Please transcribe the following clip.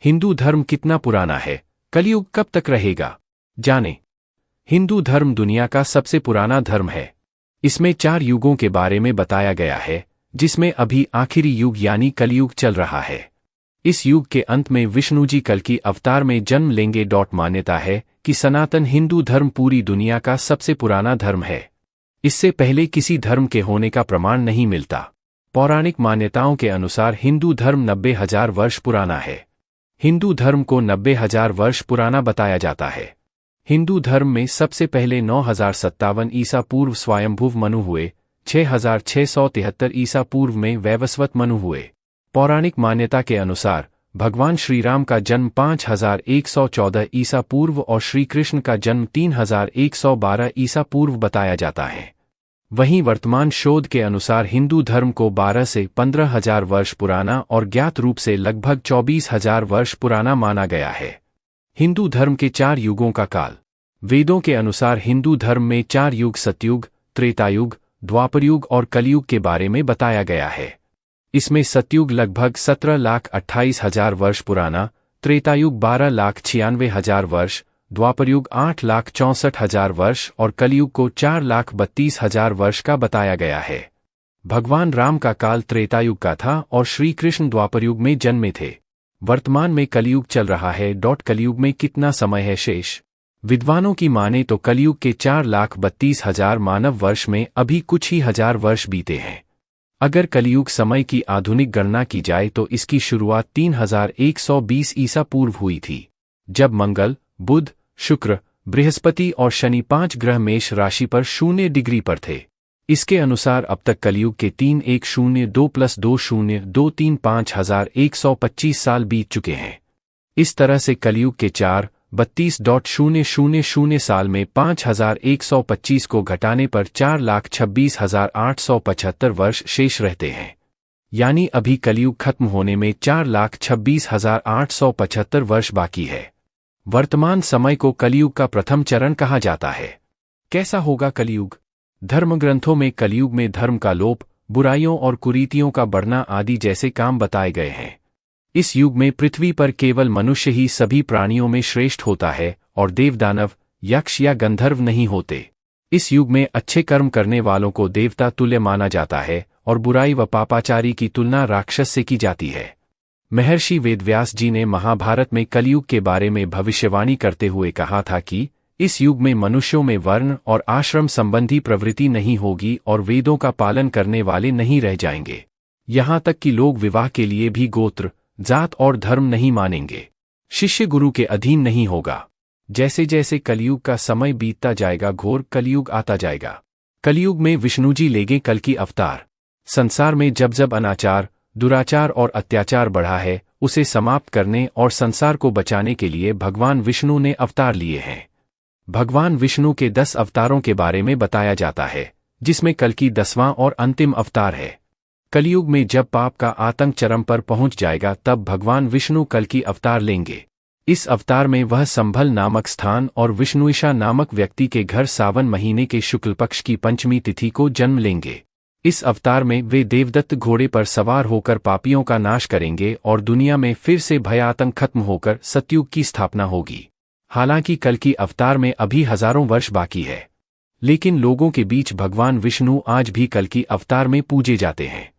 हिंदू धर्म कितना पुराना है, कलयुग कब तक रहेगा, जाने। हिंदू धर्म दुनिया का सबसे पुराना धर्म है। इसमें 4 युगों के बारे में बताया गया है, जिसमें अभी आखिरी युग यानी कलयुग चल रहा है। इस युग के अंत में विष्णु जी कल्कि अवतार में जन्म लेंगे। मान्यता है कि सनातन हिंदू धर्म पूरी दुनिया का सबसे पुराना धर्म है। इससे पहले किसी धर्म के होने का प्रमाण नहीं मिलता। पौराणिक मान्यताओं के अनुसार हिंदू धर्म 90,000 वर्ष पुराना है। हिंदू धर्म को 90,000 वर्ष पुराना बताया जाता है। हिंदू धर्म में सबसे पहले 9057 ईसा पूर्व स्वयंभुव मनु हुए, 6673 ईसा पूर्व में वैवस्वत मनु हुए। पौराणिक मान्यता के अनुसार भगवान श्री राम का जन्म 5114 ईसा पूर्व और श्री कृष्ण का जन्म 3112 ईसा पूर्व बताया जाता है। वहीं वर्तमान शोध के अनुसार हिंदू धर्म को 12 से 15,000 वर्ष पुराना और ज्ञात रूप से लगभग 24,000 वर्ष पुराना माना गया है। हिंदू धर्म के 4 युगों का काल। वेदों के अनुसार हिंदू धर्म में 4 युग सतयुग, त्रेतायुग, द्वापरयुग और कलयुग के बारे में बताया गया है। इसमें सतयुग लगभग 17,28,000 वर्ष पुराना, त्रेतायुग 12,96,000 वर्ष, द्वापरयुग 8,64,000 वर्ष और कलयुग को 4,32,000 वर्ष का बताया गया है। भगवान राम का काल त्रेतायुग का था और श्री कृष्ण द्वापरयुग में जन्मे थे। वर्तमान में कलयुग चल रहा है। कलयुग में कितना समय है शेष? विद्वानों की माने तो कलयुग के 4,32,000 मानव वर्ष में अभी कुछ ही हजार वर्ष बीते हैं। अगर कलयुग समय की आधुनिक गणना की जाए तो इसकी शुरुआत 3120 ईसा पूर्व हुई थी, जब मंगल, बुध, शुक्र, बृहस्पति और शनि 5 ग्रह मेष राशि पर 0 डिग्री पर थे। इसके अनुसार अब तक कलयुग के 3102+20235,125 साल बीत चुके हैं। इस तरह से कलयुग के 4,32,000 साल में 5,125 को घटाने पर 4,26,875 वर्ष शेष रहते हैं। यानी अभी कलयुग खत्म होने में 4,26,875 वर्ष बाकी है। वर्तमान समय को कलयुग का प्रथम चरण कहा जाता है। कैसा होगा कलयुग? धर्मग्रंथों में कलयुग में धर्म का लोप, बुराइयों और कुरीतियों का बढ़ना आदि जैसे काम बताए गए हैं। इस युग में पृथ्वी पर केवल मनुष्य ही सभी प्राणियों में श्रेष्ठ होता है और देवदानव, यक्ष या गंधर्व नहीं होते। इस युग में अच्छे कर्म करने वालों को देवता तुल्य माना जाता है और बुराई व पापाचारी की तुलना राक्षस से की जाती है। महर्षि वेदव्यास जी ने महाभारत में कलयुग के बारे में भविष्यवाणी करते हुए कहा था कि इस युग में मनुष्यों में वर्ण और आश्रम संबंधी प्रवृत्ति नहीं होगी और वेदों का पालन करने वाले नहीं रह जाएंगे। यहाँ तक कि लोग विवाह के लिए भी गोत्र, जात और धर्म नहीं मानेंगे। शिष्य गुरु के अधीन नहीं होगा। जैसे जैसे कलयुग का समय बीतता जाएगा घोर कलयुग आता जाएगा। कलयुग में विष्णु जी लेंगे कल की अवतार। संसार में जब जब अनाचार, दुराचार और अत्याचार बढ़ा है, उसे समाप्त करने और संसार को बचाने के लिए भगवान विष्णु ने अवतार लिए हैं। भगवान विष्णु के 10 अवतारों के बारे में बताया जाता है, जिसमें कल की 10वां और अंतिम अवतार है। कलयुग में जब पाप का आतंक चरम पर पहुंच जाएगा तब भगवान विष्णु कल की अवतार लेंगे। इस अवतार में वह संभल नामक स्थान और विष्णुईशा नामक व्यक्ति के घर सावन महीने के शुक्ल पक्ष की पंचमी तिथि को जन्म लेंगे। इस अवतार में वे देवदत्त घोड़े पर सवार होकर पापियों का नाश करेंगे और दुनिया में फिर से भयातंक खत्म होकर सतयुग की स्थापना होगी। हालांकि कल की अवतार में अभी हजारों वर्ष बाकी है, लेकिन लोगों के बीच भगवान विष्णु आज भी कल की अवतार में पूजे जाते हैं।